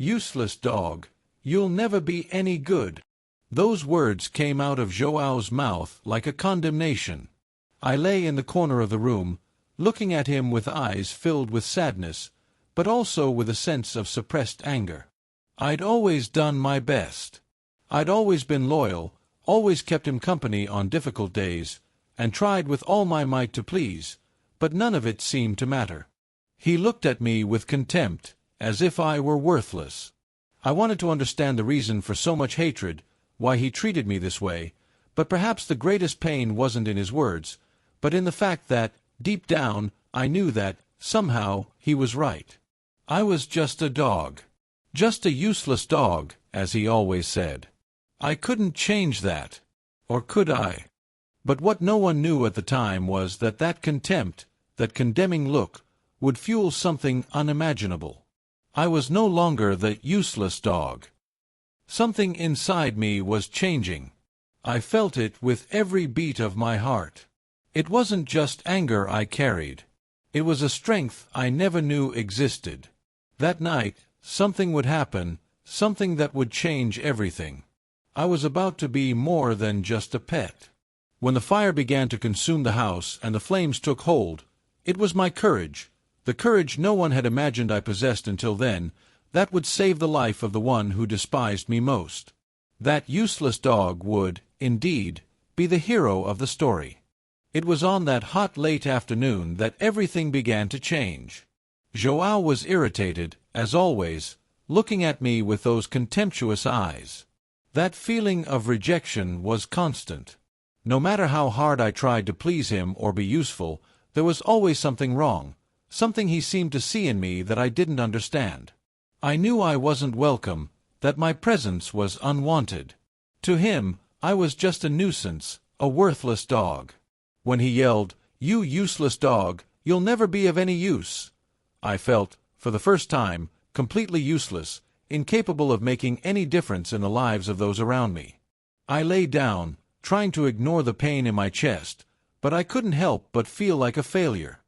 Useless dog, you'll never be any good." Those words came out of Joao's mouth like a condemnation. I lay in the corner of the room, looking at him with eyes filled with sadness, but also with a sense of suppressed anger. I'd always done my best. I'd always been loyal, always kept him company on difficult days, and tried with all my might to please, but none of it seemed to matter. He looked at me with contempt, as if I were worthless. I wanted to understand the reason for so much hatred, why he treated me this way, but perhaps the greatest pain wasn't in his words, but in the fact that, deep down, I knew that, somehow, he was right. I was just a dog. Just a useless dog, as he always said. I couldn't change that. Or could I? But what no one knew at the time was that that contempt, that condemning look, would fuel something unimaginable. I was no longer the useless dog. Something inside me was changing. I felt it with every beat of my heart. It wasn't just anger I carried. It was a strength I never knew existed. That night, something would happen, something that would change everything. I was about to be more than just a pet. When the fire began to consume the house and the flames took hold, it was my courage, the courage no one had imagined I possessed until then, that would save the life of the one who despised me most. That useless dog would, indeed, be the hero of the story. It was on that hot late afternoon that everything began to change. Joao was irritated, as always, looking at me with those contemptuous eyes. That feeling of rejection was constant. No matter how hard I tried to please him or be useful, there was always something wrong, something he seemed to see in me that I didn't understand. I knew I wasn't welcome, that my presence was unwanted. To him, I was just a nuisance, a worthless dog. When he yelled, "You useless dog, you'll never be of any use," I felt, for the first time, completely useless, incapable of making any difference in the lives of those around me. I lay down, trying to ignore the pain in my chest, but I couldn't help but feel like a failure.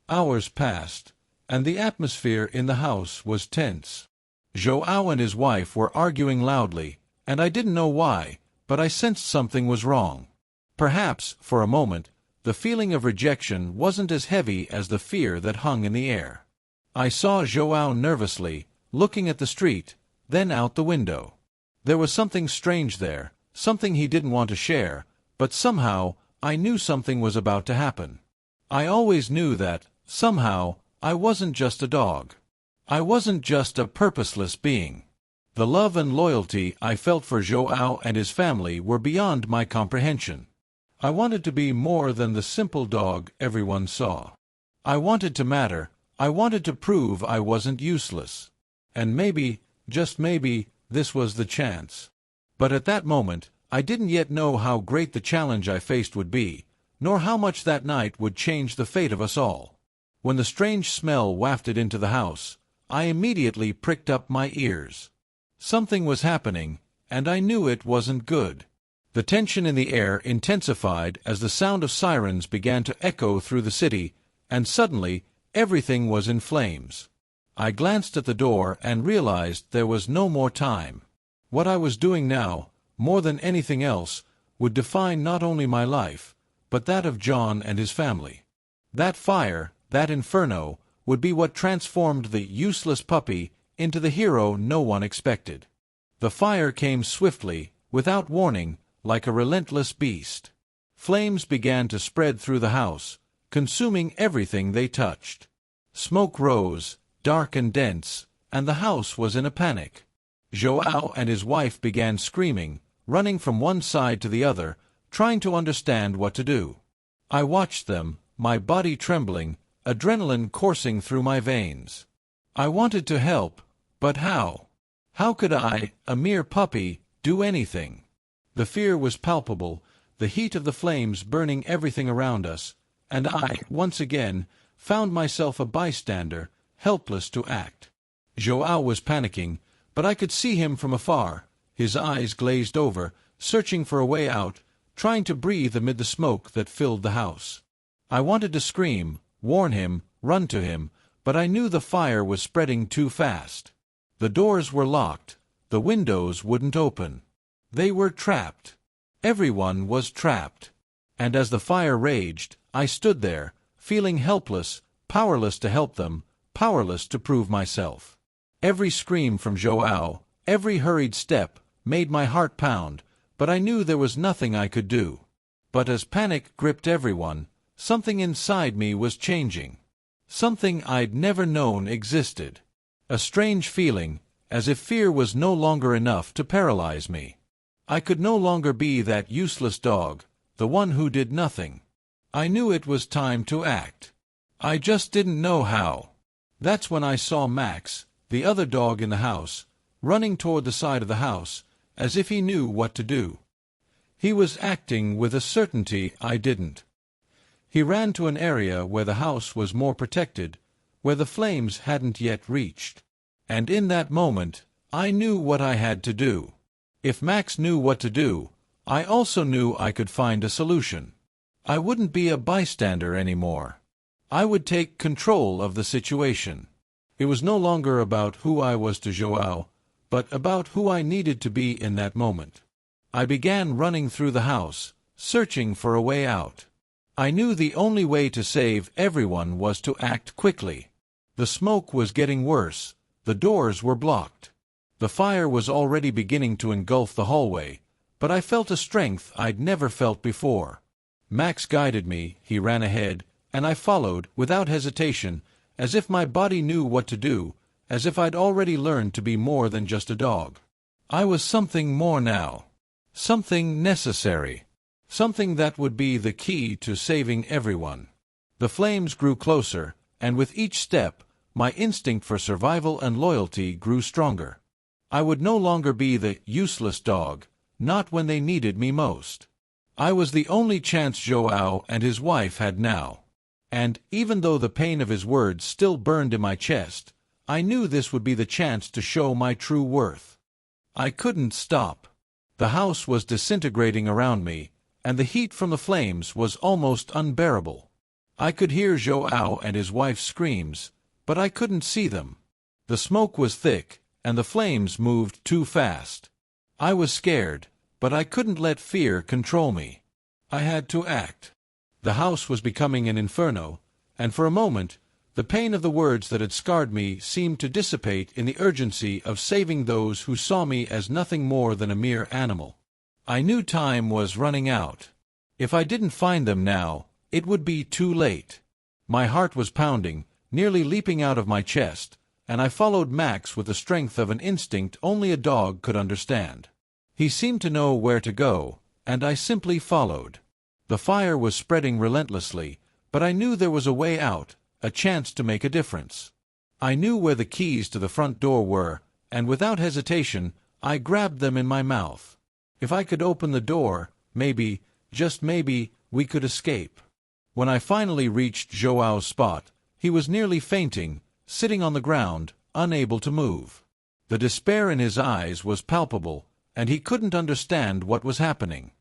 Hours passed, and the atmosphere in the house was tense. Joao and his wife were arguing loudly, and I didn't know why, but I sensed something was wrong. Perhaps, for a moment, the feeling of rejection wasn't as heavy as the fear that hung in the air. I saw Joao nervously, looking at the street, then out the window. There was something strange there, something he didn't want to share, but somehow I knew something was about to happen. I always knew that, somehow, I wasn't just a dog. I wasn't just a purposeless being. The love and loyalty I felt for Joao and his family were beyond my comprehension. I wanted to be more than the simple dog everyone saw. I wanted to matter. I wanted to prove I wasn't useless. And maybe, just maybe, this was the chance. But at that moment, I didn't yet know how great the challenge I faced would be, nor how much that night would change the fate of us all. When the strange smell wafted into the house, I immediately pricked up my ears. Something was happening, and I knew it wasn't good. The tension in the air intensified as the sound of sirens began to echo through the city, and suddenly everything was in flames. I glanced at the door and realized there was no more time. What I was doing now, more than anything else, would define not only my life, but that of John and his family. That fire, that inferno, would be what transformed the useless puppy into the hero no one expected. The fire came swiftly, without warning, like a relentless beast. Flames began to spread through the house, consuming everything they touched. Smoke rose, dark and dense, and the house was in a panic. Joao and his wife began screaming, running from one side to the other, trying to understand what to do. I watched them, my body trembling, adrenaline coursing through my veins. I wanted to help, but how? How could I, a mere puppy, do anything? The fear was palpable, the heat of the flames burning everything around us, and I, once again, found myself a bystander, helpless to act. Joao was panicking, but I could see him from afar, his eyes glazed over, searching for a way out, trying to breathe amid the smoke that filled the house. I wanted to scream, warn him, run to him, but I knew the fire was spreading too fast. The doors were locked. The windows wouldn't open. They were trapped. Everyone was trapped. And as the fire raged, I stood there, feeling helpless, powerless to help them, powerless to prove myself. Every scream from João, every hurried step, made my heart pound, but I knew there was nothing I could do. But as panic gripped everyone, something inside me was changing. Something I'd never known existed. A strange feeling, as if fear was no longer enough to paralyze me. I could no longer be that useless dog, the one who did nothing. I knew it was time to act. I just didn't know how. That's when I saw Max, the other dog in the house, running toward the side of the house, as if he knew what to do. He was acting with a certainty I didn't. He ran to an area where the house was more protected, where the flames hadn't yet reached. And in that moment, I knew what I had to do. If Max knew what to do, I also knew I could find a solution. I wouldn't be a bystander anymore. I would take control of the situation. It was no longer about who I was to João, but about who I needed to be in that moment. I began running through the house, searching for a way out. I knew the only way to save everyone was to act quickly. The smoke was getting worse. The doors were blocked. The fire was already beginning to engulf the hallway, but I felt a strength I'd never felt before. Max guided me, he ran ahead, and I followed, without hesitation, as if my body knew what to do, as if I'd already learned to be more than just a dog. I was something more now. Something necessary. Something that would be the key to saving everyone. The flames grew closer, and with each step, my instinct for survival and loyalty grew stronger. I would no longer be the useless dog, not when they needed me most. I was the only chance João and his wife had now. And, even though the pain of his words still burned in my chest, I knew this would be the chance to show my true worth. I couldn't stop. The house was disintegrating around me, and the heat from the flames was almost unbearable. I could hear João and his wife's screams, but I couldn't see them. The smoke was thick, and the flames moved too fast. I was scared, but I couldn't let fear control me. I had to act. The house was becoming an inferno, and for a moment, the pain of the words that had scarred me seemed to dissipate in the urgency of saving those who saw me as nothing more than a mere animal. I knew time was running out. If I didn't find them now, it would be too late. My heart was pounding, nearly leaping out of my chest, and I followed Max with the strength of an instinct only a dog could understand. He seemed to know where to go, and I simply followed. The fire was spreading relentlessly, but I knew there was a way out, a chance to make a difference. I knew where the keys to the front door were, and without hesitation, I grabbed them in my mouth. If I could open the door, maybe, just maybe, we could escape. When I finally reached João's spot, he was nearly fainting, sitting on the ground, unable to move. The despair in his eyes was palpable, and he couldn't understand what was happening.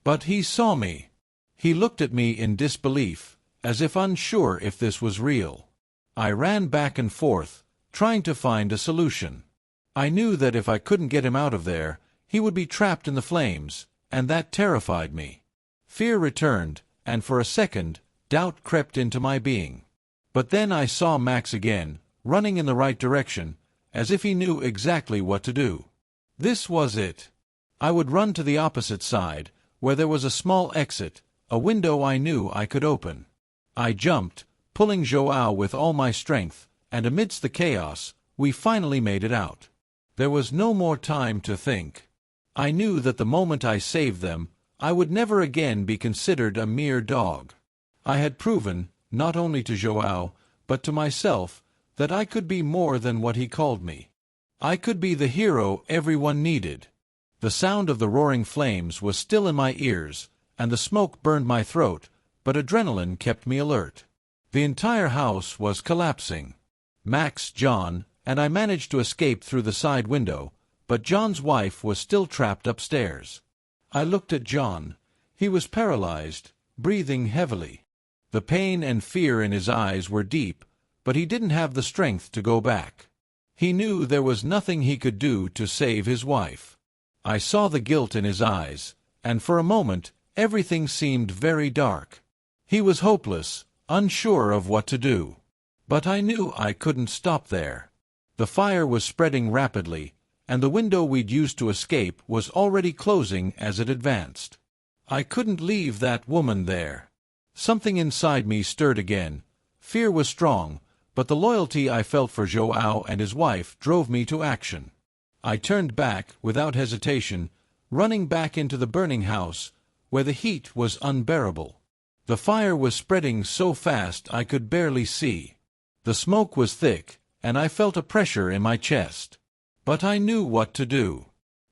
But he saw me. He looked at me in disbelief, as if unsure if this was real. I ran back and forth, trying to find a solution. I knew that if I couldn't get him out of there, he would be trapped in the flames, and that terrified me. Fear returned, and for a second, doubt crept into my being. But then I saw Max again, running in the right direction, as if he knew exactly what to do. This was it. I would run to the opposite side, where there was a small exit, a window I knew I could open. I jumped, pulling João with all my strength, and amidst the chaos, we finally made it out. There was no more time to think. I knew that the moment I saved them, I would never again be considered a mere dog. I had proven, not only to João, but to myself, that I could be more than what he called me. I could be the hero everyone needed. The sound of the roaring flames was still in my ears, and the smoke burned my throat, but adrenaline kept me alert. The entire house was collapsing. Max, John, and I managed to escape through the side window, but John's wife was still trapped upstairs. I looked at John. He was paralyzed, breathing heavily. The pain and fear in his eyes were deep, but he didn't have the strength to go back. He knew there was nothing he could do to save his wife. I saw the guilt in his eyes, and for a moment everything seemed very dark. He was hopeless, unsure of what to do. But I knew I couldn't stop there. The fire was spreading rapidly, and the window we'd used to escape was already closing as it advanced. I couldn't leave that woman there. Something inside me stirred again. Fear was strong, but the loyalty I felt for João and his wife drove me to action. I turned back, without hesitation, running back into the burning house, where the heat was unbearable. The fire was spreading so fast I could barely see. The smoke was thick, and I felt a pressure in my chest. But I knew what to do.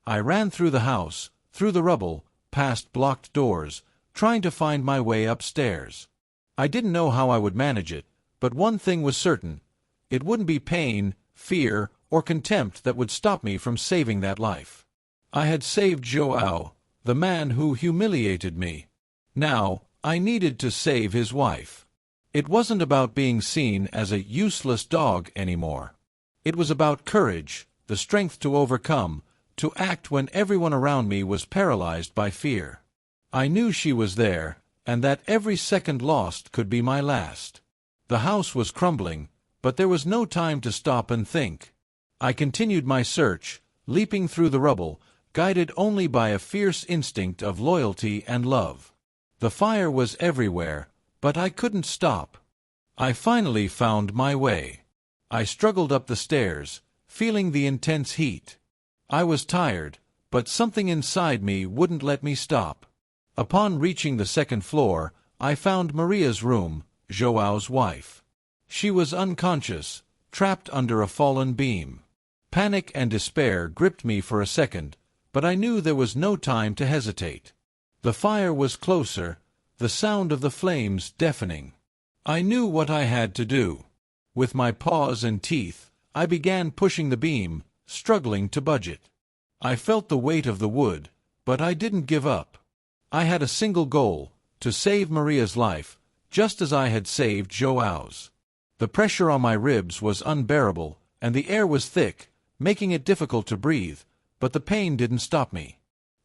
I ran through the house, through the rubble, past blocked doors, trying to find my way upstairs. I didn't know how I would manage it, but one thing was certain. It wouldn't be pain, fear, or contempt that would stop me from saving that life. I had saved João, the man who humiliated me. Now, I needed to save his wife. It wasn't about being seen as a useless dog anymore. It was about courage, the strength to overcome, to act when everyone around me was paralyzed by fear. I knew she was there, and that every second lost could be my last. The house was crumbling, but there was no time to stop and think. I continued my search, leaping through the rubble, guided only by a fierce instinct of loyalty and love. The fire was everywhere, but I couldn't stop. I finally found my way. I struggled up the stairs, feeling the intense heat. I was tired, but something inside me wouldn't let me stop. Upon reaching the second floor, I found Maria's room, João's wife. She was unconscious, trapped under a fallen beam. Panic and despair gripped me for a second, but I knew there was no time to hesitate. The fire was closer, the sound of the flames deafening. I knew what I had to do. With my paws and teeth, I began pushing the beam, struggling to budge it. I felt the weight of the wood, but I didn't give up. I had a single goal, to save Maria's life, just as I had saved João's. The pressure on my ribs was unbearable, and the air was thick, making it difficult to breathe, but the pain didn't stop me.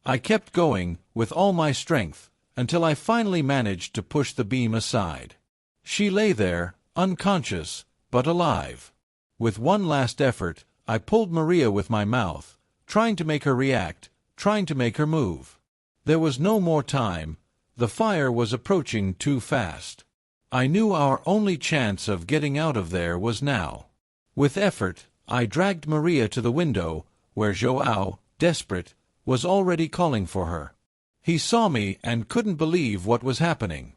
I kept going, with all my strength, until I finally managed to push the beam aside. She lay there, unconscious, but alive. With one last effort, I pulled Maria with my mouth, trying to make her react, trying to make her move. There was no more time. The fire was approaching too fast. I knew our only chance of getting out of there was now. With effort, I dragged Maria to the window, where João, desperate, was already calling for her. He saw me and couldn't believe what was happening.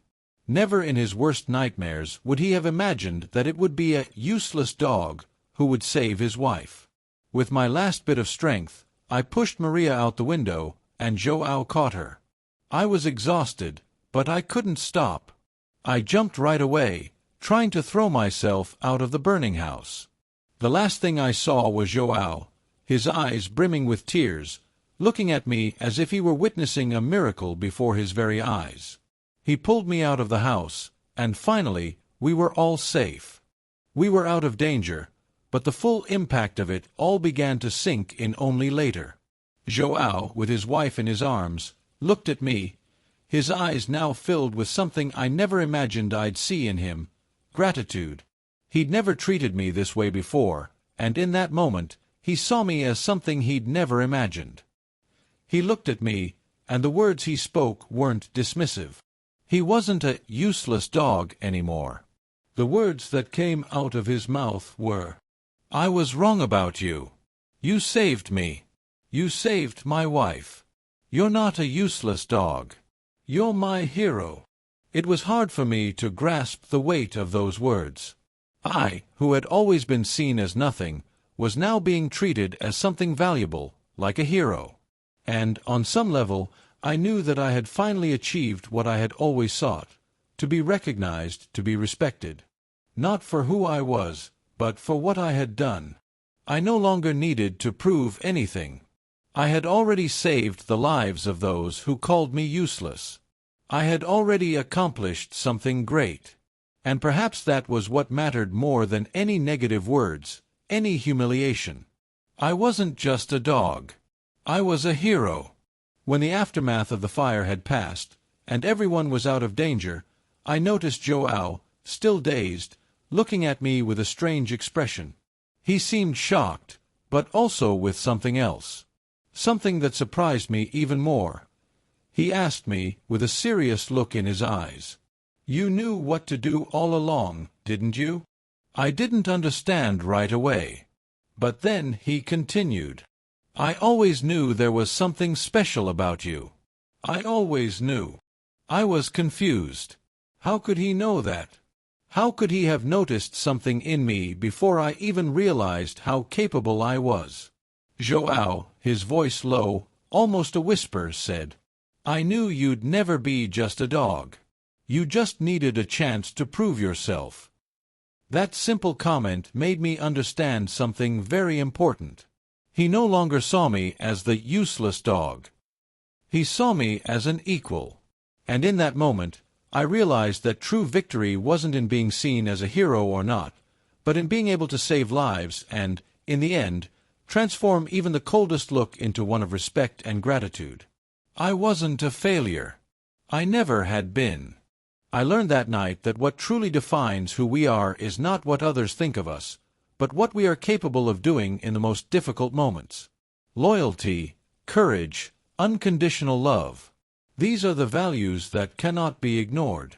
Never in his worst nightmares would he have imagined that it would be a useless dog who would save his wife. With my last bit of strength, I pushed Maria out the window, and João caught her. I was exhausted, but I couldn't stop. I jumped right away, trying to throw myself out of the burning house. The last thing I saw was João, his eyes brimming with tears, looking at me as if he were witnessing a miracle before his very eyes. He pulled me out of the house, and finally, we were all safe. We were out of danger, but the full impact of it all began to sink in only later. João, with his wife in his arms, looked at me, his eyes now filled with something I never imagined I'd see in him: gratitude. He'd never treated me this way before, and in that moment, he saw me as something he'd never imagined. He looked at me, and the words he spoke weren't dismissive. He wasn't a useless dog anymore. The words that came out of his mouth were, "I was wrong about you. You saved me. You saved my wife. You're not a useless dog. You're my hero." It was hard for me to grasp the weight of those words. I, who had always been seen as nothing, was now being treated as something valuable, like a hero. And, on some level, I knew that I had finally achieved what I had always sought: to be recognized, to be respected. Not for who I was, but for what I had done. I no longer needed to prove anything. I had already saved the lives of those who called me useless. I had already accomplished something great. And perhaps that was what mattered more than any negative words, any humiliation. I wasn't just a dog. I was a hero. When the aftermath of the fire had passed, and everyone was out of danger, I noticed João, still dazed, looking at me with a strange expression. He seemed shocked, but also with something else. Something that surprised me even more. He asked me, with a serious look in his eyes, "You knew what to do all along, didn't you?" I didn't understand right away. But then he continued, "I always knew there was something special about you. I always knew." I was confused. How could he know that? How could he have noticed something in me before I even realized how capable I was? João, his voice low, almost a whisper, said, "I knew you'd never be just a dog. You just needed a chance to prove yourself." That simple comment made me understand something very important. He no longer saw me as the useless dog. He saw me as an equal. And in that moment, I realized that true victory wasn't in being seen as a hero or not, but in being able to save lives and, in the end, transform even the coldest look into one of respect and gratitude. I wasn't a failure. I never had been. I learned that night that what truly defines who we are is not what others think of us, but what we are capable of doing in the most difficult moments. Loyalty, courage, unconditional love. These are the values that cannot be ignored.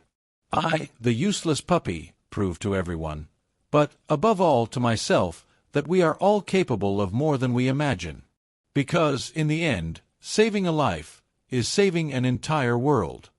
I, the useless puppy, proved to everyone, but above all to myself, that we are all capable of more than we imagine. Because, in the end, saving a life is saving an entire world.